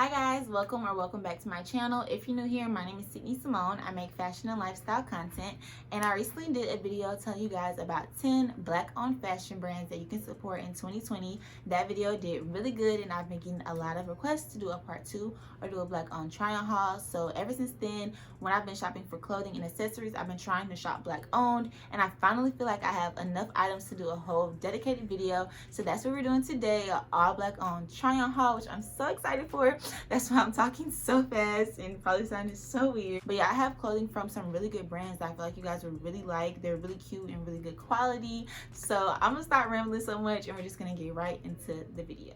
Hi guys, welcome back to my channel. If you're new here, my name is Simone. I make fashion and lifestyle content, and I recently did a video telling you guys about 10 black-owned fashion brands that you can support in 2020. That video did really good, and I've been getting a lot of requests to do a part 2 or do a black-owned try-on haul. So ever since then, when I've been shopping for clothing and accessories, I've been trying to shop black-owned, and I finally feel like I have enough items to do a whole dedicated video. So that's what we're doing today, an all black-owned try-on haul, which I'm so excited for. That's why I'm talking so fast and probably sounding so weird. But yeah, I have clothing from some really good brands that I feel like you guys would really like. They're really cute and really good quality. So I'm gonna stop rambling so much and we're just gonna get right into the video.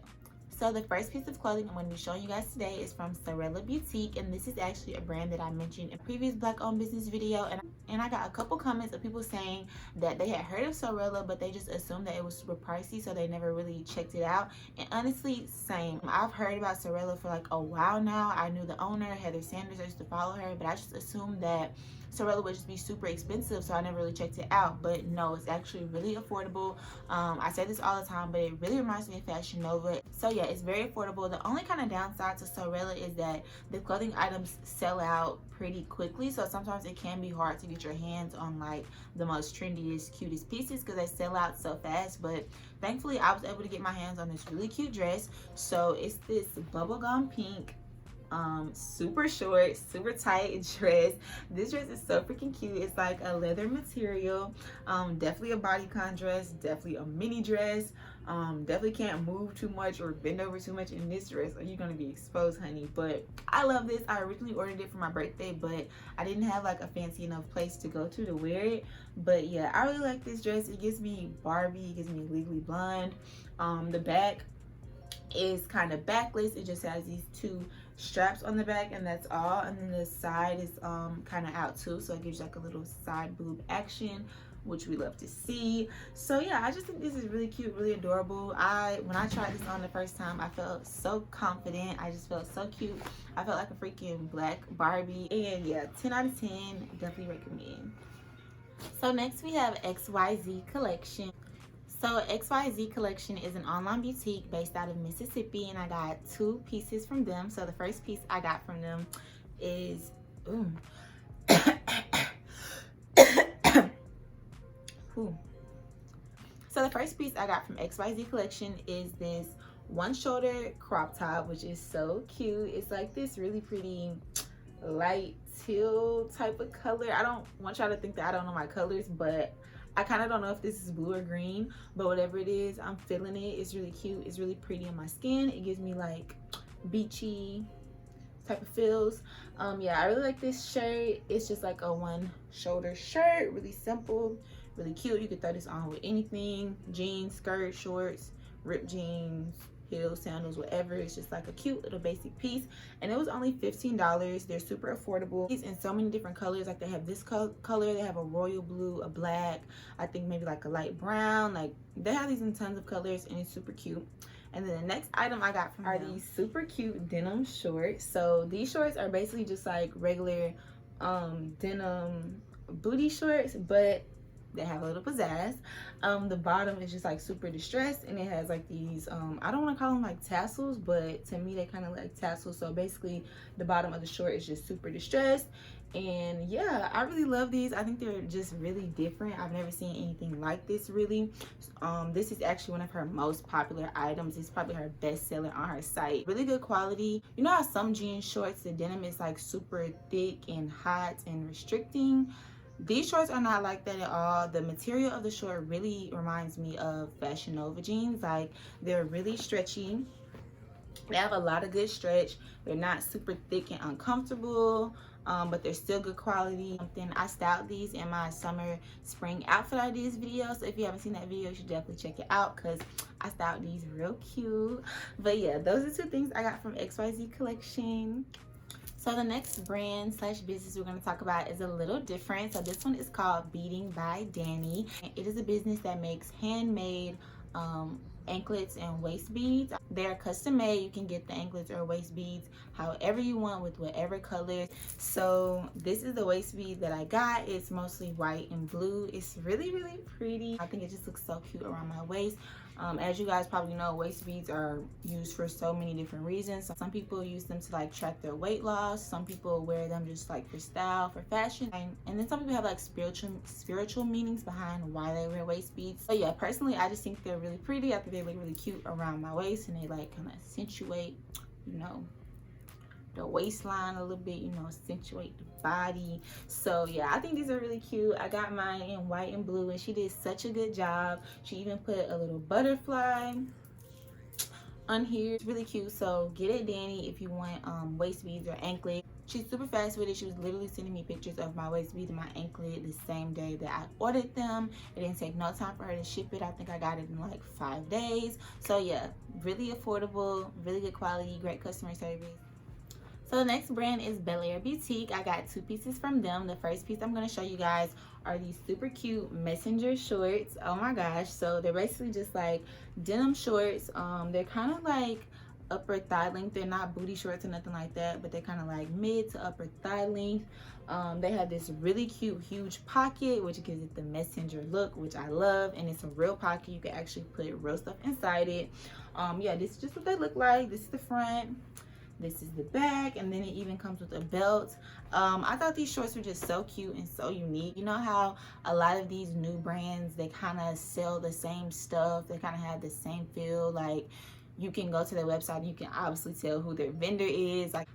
So the first piece of clothing I'm going to be showing you guys today is from Sorella Boutique, and this is actually a brand that I mentioned in a previous black-owned business video, and I got a couple comments of people saying that they had heard of Sorella but they just assumed that it was super pricey, so they never really checked it out. And honestly, same. I've heard about Sorella for like a while now. I knew the owner, Heather Sanders. I used to follow her, but I just assumed that Sorella would just be super expensive, so I never really checked it out. But no, it's actually really affordable. I say this all the time, but it really reminds me of Fashion Nova. So yeah, it's very affordable. The only kind of downside to Sorella is that the clothing items sell out pretty quickly, so sometimes it can be hard to get your hands on like the most trendiest, cutest pieces because they sell out so fast. But thankfully I was able to get my hands on this really cute dress. So it's this bubblegum pink, super short, super tight dress. This dress is so freaking cute. It's like a leather material, definitely a bodycon dress, definitely a mini dress. Definitely can't move too much or bend over too much in this dress or you're gonna be exposed, honey. But I love this. I originally ordered it for my birthday, but I didn't have like a fancy enough place to go to wear it. But yeah, I really like this dress. It gives me Barbie, it gives me Legally Blonde. The back is kind of backless. It just has these two straps on the back and that's all, and then the side is kind of out too, so it gives you like a little side boob action, which we love to see. So yeah, I just think this is really cute, really adorable. When I tried this on the first time, I felt so confident. I just felt so cute. I felt like a freaking black Barbie, and yeah, 10 out of 10, definitely recommend. So next we have XYZ Collection. So XYZ Collection is an online boutique based out of Mississippi, and I got 2 pieces from them. So the first piece I got from them is So the first piece I got from XYZ Collection is this one shoulder crop top, which is so cute. It's like this really pretty light teal type of color. I don't want y'all to think that I don't know my colors, but I kind of don't know if this is blue or green, but whatever it is, I'm feeling it. It's really cute. It's really pretty on my skin. It gives me like beachy type of feels. Yeah, I really like this shirt. It's just like a one shoulder shirt, really simple, really cute. You could throw this on with anything: jeans, skirt, shorts, ripped jeans, heels, sandals, whatever. It's just like a cute little basic piece, and it was only $15. They're super affordable. These in so many different colors. Like they have this color, they have a royal blue, a black, I think maybe like a light brown. Like they have these in tons of colors, and it's super cute. And then the next item I got from them are these super cute denim shorts. So these shorts are basically just like regular denim booty shorts, but they have a little pizzazz. The bottom is just like super distressed, and it has like these I don't want to call them like tassels, but to me they kind of like tassels. So basically the bottom of the short is just super distressed, and yeah, I really love these. I think they're just really different. I've never seen anything like this really. This is actually one of her most popular items. It's probably her best seller on her site. Really good quality. You know how some jean shorts, the denim is like super thick and hot and restricting? These shorts are not like that at all. The material of the short really reminds me of Fashion Nova jeans. Like they're really stretchy. They have a lot of good stretch. They're not super thick and uncomfortable, but they're still good quality. Then I styled these in my summer spring outfit ideas video. So if you haven't seen that video, you should definitely check it out because I styled these real cute. But yeah, those are 2 things I got from XYZ Collection. So the next brand slash business we're going to talk about is a little different. So this one is called Beading by Danny. It is a business that makes handmade anklets and waist beads. They're custom made. You can get the anklets or waist beads however you want with whatever colors. So this is the waist bead that I got. It's mostly white and blue. It's really, really pretty. I think it just looks so cute around my waist. As you guys probably know, waist beads are used for so many different reasons. Some people use them to like track their weight loss. Some people wear them just like for style, for fashion. And then some people have like spiritual meanings behind why they wear waist beads. So yeah, personally, I just think they're really pretty. I think they look really cute around my waist, and they like kind of accentuate, you know, the waistline a little bit, you know, accentuate the body. So yeah, I think these are really cute. I got mine in white and blue, and she did such a good job. She even put a little butterfly on here. It's really cute. So get it, Danny, if you want waist beads or anklet. She's super fast with it. She was literally sending me pictures of my waist beads and my anklet the same day that I ordered them. It didn't take no time for her to ship it. I think I got it in like 5 days. So yeah, really affordable, really good quality, great customer service. So the next brand is Belair Boutique. I got 2 pieces from them. The first piece I'm going to show you guys are these super cute messenger shorts. Oh my gosh. So they're basically just like denim shorts. They're kind of like upper thigh length. They're not booty shorts or nothing like that, but they're kind of like mid to upper thigh length. They have this really cute huge pocket, which gives it the messenger look, which I love. And it's a real pocket. You can actually put real stuff inside it. Yeah, this is just what they look like. This is the front. This is the back, and then it even comes with a belt. I thought these shorts were just so cute and so unique. You know how a lot of these new brands, they kind of sell the same stuff, they kind of have the same feel. Like, you can go to their website and you can obviously tell who their vendor is. Like,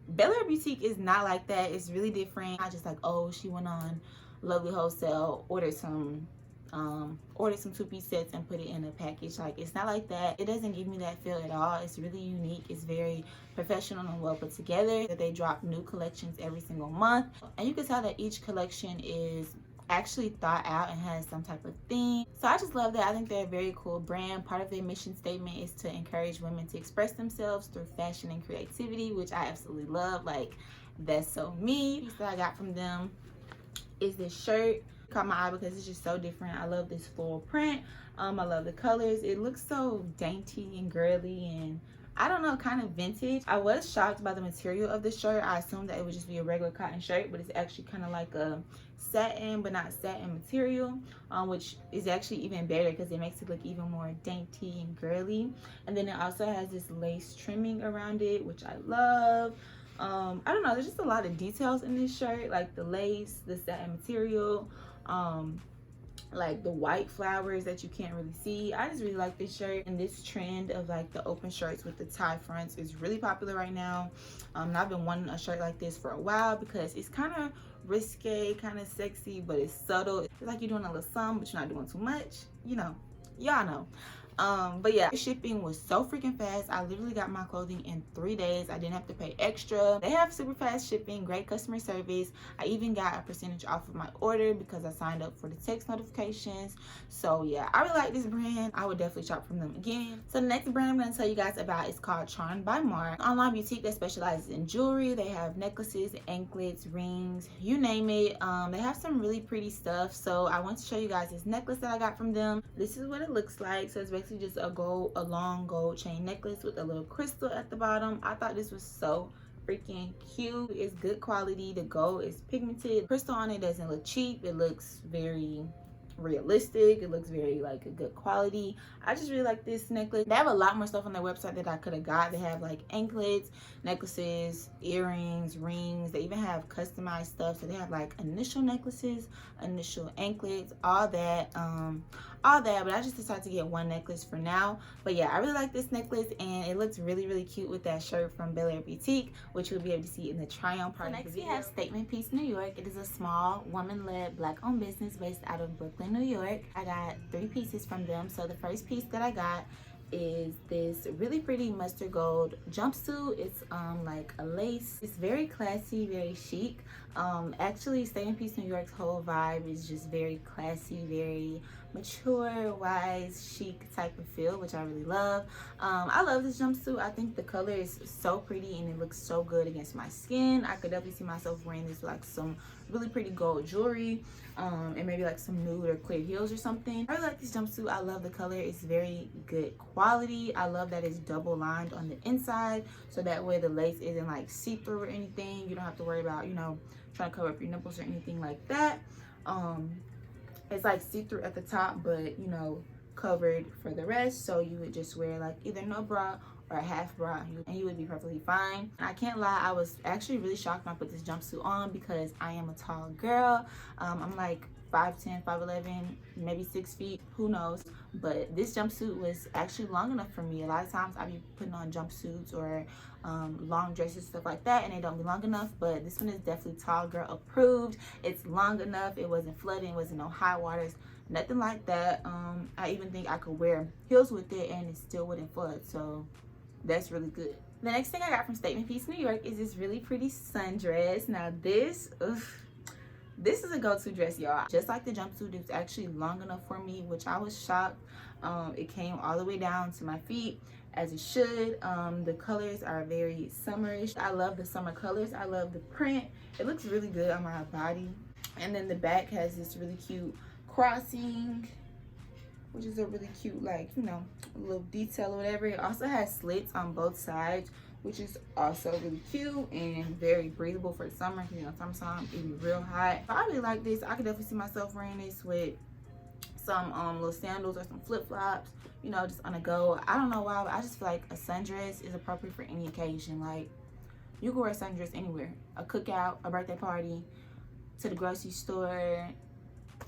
Belair Boutique is not like that. It's really different. I just like, oh, she went on Lovely Wholesale, ordered some 2-piece sets and put it in a package. Like, it's not like that. It doesn't give me that feel at all. It's really unique. It's very professional and well put together. They drop new collections every single month, and you can tell that each collection is actually thought out and has some type of theme. So I just love that. I think they're a very cool brand. Part of their mission statement is to encourage women to express themselves through fashion and creativity, which I absolutely love. Like, that's so me. The piece that I got from them is this shirt. Caught my eye because it's just so different. I love this floral print. I love the colors. It looks so dainty and girly, and I don't know, kind of vintage. I was shocked by the material of the shirt. I assumed that it would just be a regular cotton shirt, but it's actually kind of like a satin, but not satin material, which is actually even better because it makes it look even more dainty and girly. And then it also has this lace trimming around it, which I love. I don't know, there's just a lot of details in this shirt, like the lace, the satin material, like the white flowers that you can't really see. I just really like this shirt, and this trend of like the open shirts with the tie fronts is really popular right now. And I've been wanting a shirt like this for a while because it's kind of risque, kind of sexy, but it's subtle. It's like you're doing a little something, but you're not doing too much, you know, y'all know. But yeah, shipping was so freaking fast. I literally got my clothing in 3 days. I didn't have to pay extra. They have super fast shipping, great customer service. I even got a percentage off of my order because I signed up for the text notifications. So yeah, I really like this brand. I would definitely shop from them again. So the next brand I'm going to tell you guys about is called Tron by Mar. Online boutique that specializes in jewelry. They have necklaces, anklets, rings, you name it. They have some really pretty stuff. So I want to show you guys this necklace that I got from them. This is what it looks like. So it's basically just a long gold chain necklace with a little crystal at the bottom. I thought this was so freaking cute. It's good quality. The gold is pigmented. Crystal on it doesn't look cheap. It looks very realistic. It looks very like a good quality. I just really like this necklace. They have a lot more stuff on their website that I could have got. They have like anklets, necklaces, earrings, rings. They even have customized stuff. So they have like initial necklaces, initial anklets, all that, but I just decided to get one necklace for now. But yeah, I really like this necklace, and it looks really, really cute with that shirt from Belair Boutique, which you'll be able to see in the try on part. So next we have Statement Piece New York. It is a small woman-led black-owned business based out of Brooklyn, New York. I got 3 pieces from them. So the first piece that I got is this really pretty mustard gold jumpsuit. It's like a lace. It's very classy, very chic. Actually, Statement Piece New York's whole vibe is just very classy, very mature, wise, chic type of feel, which I really love. I love this jumpsuit. I think the color is so pretty and it looks so good against my skin. I could definitely see myself wearing this with like some really pretty gold jewelry, and maybe like some nude or clear heels or something. I really like this jumpsuit. I love the color. It's very good quality. I love that it's double lined on the inside, so that way the lace isn't like see-through or anything. You don't have to worry about, you know, trying to cover up your nipples or anything like that. It's like see-through at the top, but you know, covered for the rest, so you would just wear like either no bra or a half bra and you would be perfectly fine. And I can't lie, I was actually really shocked when I put this jumpsuit on because I am a tall girl. I'm like 5'10", 5'11", maybe 6 feet, who knows. But this jumpsuit was actually long enough for me. A lot of times I be putting on jumpsuits or long dresses, stuff like that, and they don't be long enough. But this one is definitely tall girl approved. It's long enough. It wasn't flooding, wasn't no high waters, nothing like that. I even think I could wear heels with it and it still wouldn't flood, so that's really good. The next thing I got from Statement Piece New York is this really pretty sundress. Now this is a go-to dress, y'all. Just like the jumpsuit, it's actually long enough for me, which I was shocked. It came all the way down to my feet, as it should. The colors are very summerish. I love the summer colors. I love the print. It looks really good on my body. And then the back has this really cute crossing, which is a really cute, like, you know, little detail or whatever. It also has slits on both sides, which is also really cute and very breathable for the summer. You know, summertime, it be real hot. I really like this. I could definitely see myself wearing this with some little sandals or some flip-flops, you know, just on a go. I don't know why, but I just feel like a sundress is appropriate for any occasion. Like, you can wear a sundress anywhere. A cookout, a birthday party, to the grocery store,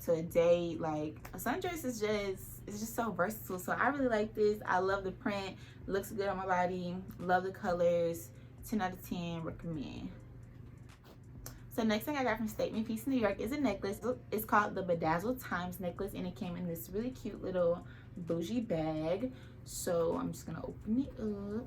to a date. Like, a sundress is just so versatile. So I really like this. I love the print. Looks good on my body. Love the colors. 10 out of 10. Recommend. So next thing I got from Statement Piece New York is a necklace. It's called the Bedazzled Times necklace, and it came in this really cute little bougie bag. So I'm just gonna open it up.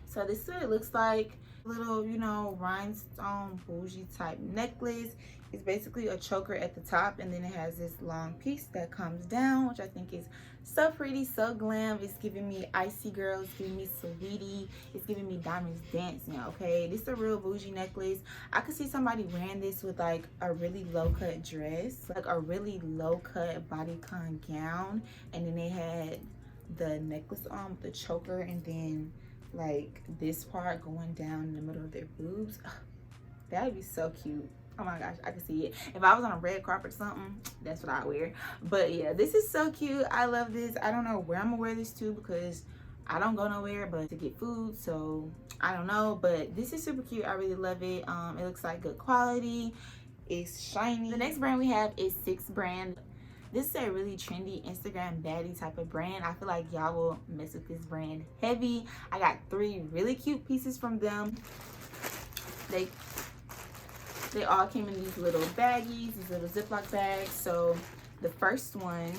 So this is what it looks like. Little, you know, rhinestone bougie type necklace. It's basically a choker at the top, and then it has this long piece that comes down, which I think is so pretty, so glam. It's giving me icy girl, it's giving me sweetie, it's giving me diamonds dancing. Okay, this is a real bougie necklace. I could see somebody wearing this with like a really low cut dress, like a really low cut bodycon gown, and then they had the necklace on with the choker, and then like this part going down in the middle of their boobs. That would be so cute. Oh my gosh, I can see it. If I was on a red carpet or something, that's what I wear. But yeah, this is so cute. I love this. I don't know where I'm gonna wear this to because I don't go nowhere but to get food, so I don't know. But this is super cute. I really love it. It looks like good quality. It's shiny. The next brand we have is Six brand. This is a really trendy Instagram baddie type of brand. I feel like y'all will mess with this brand heavy. I got 3 really cute pieces from them. They all came in these little baggies, these little Ziploc bags. So the first one,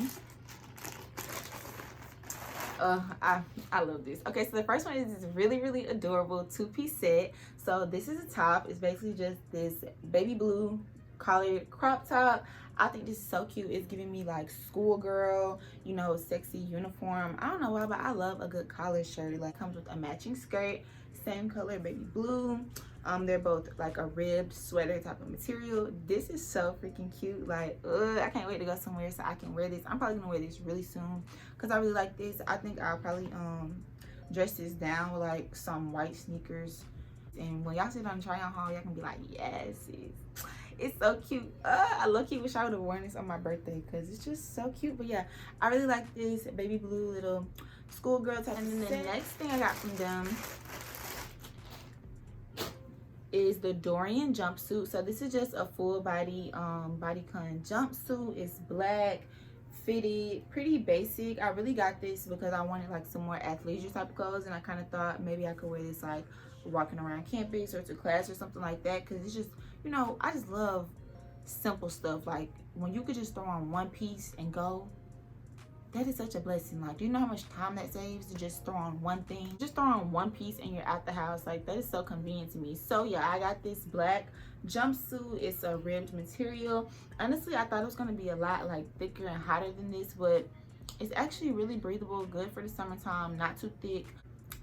I love this. Okay, so the first one is this really, really adorable 2-piece set. So this is a top. It's basically just this baby blue collared crop top. I think this is so cute. It's giving me like schoolgirl, you know, sexy uniform. I don't know why, but I love a good collar shirt. Like, comes with a matching skirt, same color, baby blue. They're both like a ribbed sweater type of material. This is so freaking cute. Like, I can't wait to go somewhere so I can wear this. I'm probably gonna wear this really soon because I really like this. I think I'll probably dress this down with like some white sneakers, and when y'all see it on the try on haul, y'all can be like, yes, it's so cute. I low-key wish I would have worn this on my birthday because it's just so cute. But yeah, I really like this baby blue little schoolgirl type. And then the next thing I got from them is the Dorian jumpsuit. So this is just a full body bodycon jumpsuit. It's black, fitted, pretty basic. I really got this because I wanted like some more athleisure type of clothes, and I kind of thought maybe I could wear this like walking around campus or to class or something like that, because it's just, you know, I just love simple stuff. Like, when you could just throw on one piece and go, that is such a blessing. Like, do you know how much time that saves to just throw on one thing? Just throw on one piece and you're at the house. Like, that is so convenient to me. So yeah, I got this black jumpsuit. It's a ribbed material. Honestly, I thought it was going to be a lot like thicker and hotter than this, but it's actually really breathable, good for the summertime, not too thick.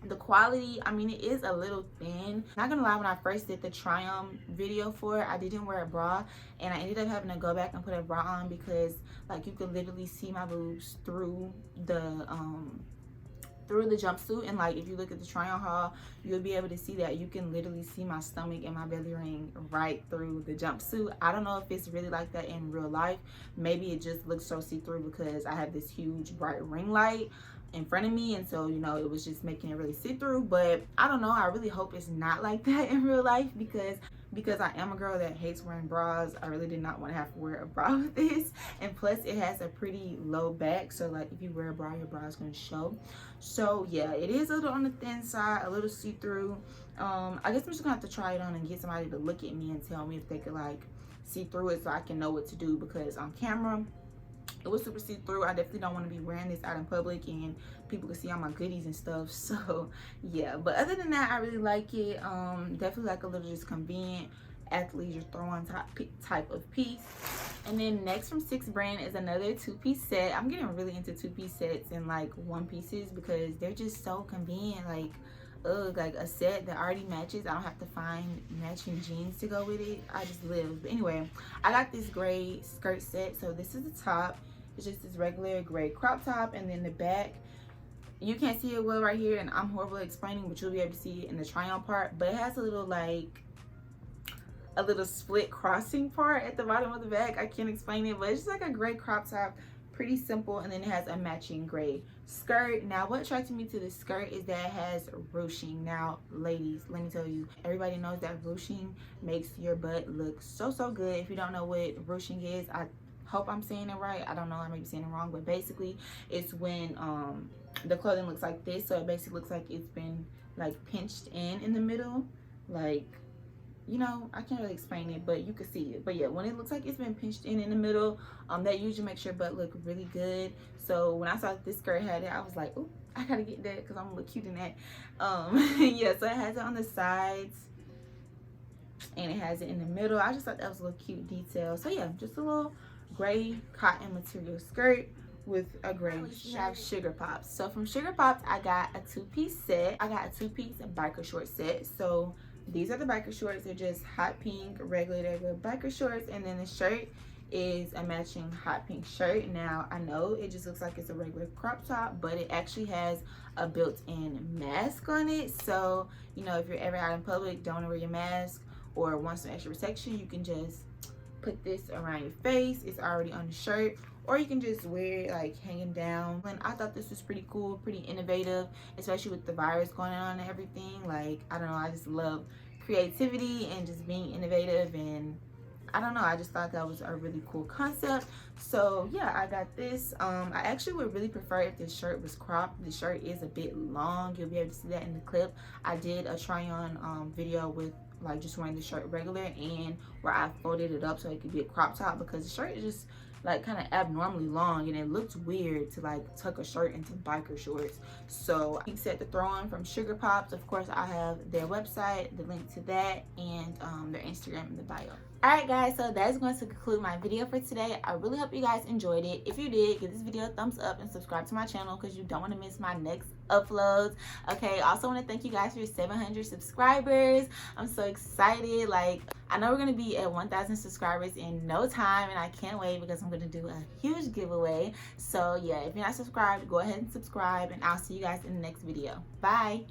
The quality, I mean, it is a little thin. Not gonna lie, when I first did the try on video for it, I didn't wear a bra, and I ended up having to go back and put a bra on because like you could literally see my boobs through the through the jumpsuit. And like if you look at the try on haul, you'll be able to see that you can literally see my stomach and my belly ring right through the jumpsuit. I don't know if it's really like that in real life. Maybe it just looks so see-through because I have this huge bright ring light in front of me, and so, you know, it was just making it really see-through. But I don't know, I really hope it's not like that in real life, because I am a girl that hates wearing bras. I really did not want to have to wear a bra with this, and plus it has a pretty low back, so like if you wear a bra, your bra is going to show. So yeah, it is a little on the thin side, a little see-through. I guess I'm just gonna have to try it on and get somebody to look at me and tell me if they could like see through it so I can know what to do, because on camera it was super see-through. I definitely don't want to be wearing this out in public and people can see all my goodies and stuff. So yeah, but other than that, I really like it. Definitely like a little just convenient athleisure throw-on type of piece. And then next from Six brand is another two-piece set. I'm getting really into two-piece sets and like one pieces because they're just so convenient. Like like a set that already matches. I don't have to find matching jeans to go with it. I just live. But anyway, I got this gray skirt set. So this is the top. It's just this regular gray crop top, and then the back, you can't see it well right here, and I'm horrible at explaining, but you'll be able to see it in the try on part. But it has a little like a little split crossing part at the bottom of the back. I can't explain it, but it's just like a gray crop top, pretty simple. And then it has a matching gray skirt. Now what attracted me to the skirt is that it has ruching. Now ladies, let me tell you, everybody knows that ruching makes your butt look so good. If you don't know what ruching is, I hope I'm saying it right. I don't know, I may be saying it wrong, but basically it's when the clothing looks like this. So it basically looks like it's been like pinched in the middle, like, you know, I can't really explain it, but you can see it. But yeah, when it looks like it's been pinched in the middle, that usually makes your butt look really good. So when I saw that this skirt had it, I was like, oh, I gotta get that because I'm gonna look cute in that. Yeah, so it has it on the sides and it has it in the middle. I just thought that was a little cute detail. So yeah, just a little gray cotton material skirt with a gray sugar pops. So from Sugar Pops, I got a two-piece set. I got a two-piece biker short set. So these are the biker shorts. They're just hot pink regular biker shorts, and then the shirt is a matching hot pink shirt. Now I know it just looks like it's a regular crop top, but it actually has a built-in mask on it. So, you know, if you're ever out in public, don't wear your mask, or want some extra protection, you can just put this around your face. It's already on the shirt, or you can just wear it like hanging down. And I thought this was pretty cool, pretty innovative, especially with the virus going on and everything. Like, I don't know, I just love creativity and just being innovative, and I don't know, I just thought that was a really cool concept. So yeah, I got this. I actually would really prefer if this shirt was cropped. The shirt is a bit long. You'll be able to see that in the clip. I did a try on video with like just wearing the shirt regular, and where I folded it up so it could be a crop top, because the shirt is just like kind of abnormally long, and it looks weird to like tuck a shirt into biker shorts. So I set the throw on from Sugar Pops. Of course, I have their website, the link to that, and their Instagram in the bio. Alright guys, so that's going to conclude my video for today. I really hope you guys enjoyed it. If you did, give this video a thumbs up and subscribe to my channel because you don't want to miss my next uploads. Okay, also want to thank you guys for your 700 subscribers. I'm so excited. Like, I know we're going to be at 1,000 subscribers in no time, and I can't wait because I'm going to do a huge giveaway. So yeah, if you're not subscribed, go ahead and subscribe, and I'll see you guys in the next video. Bye.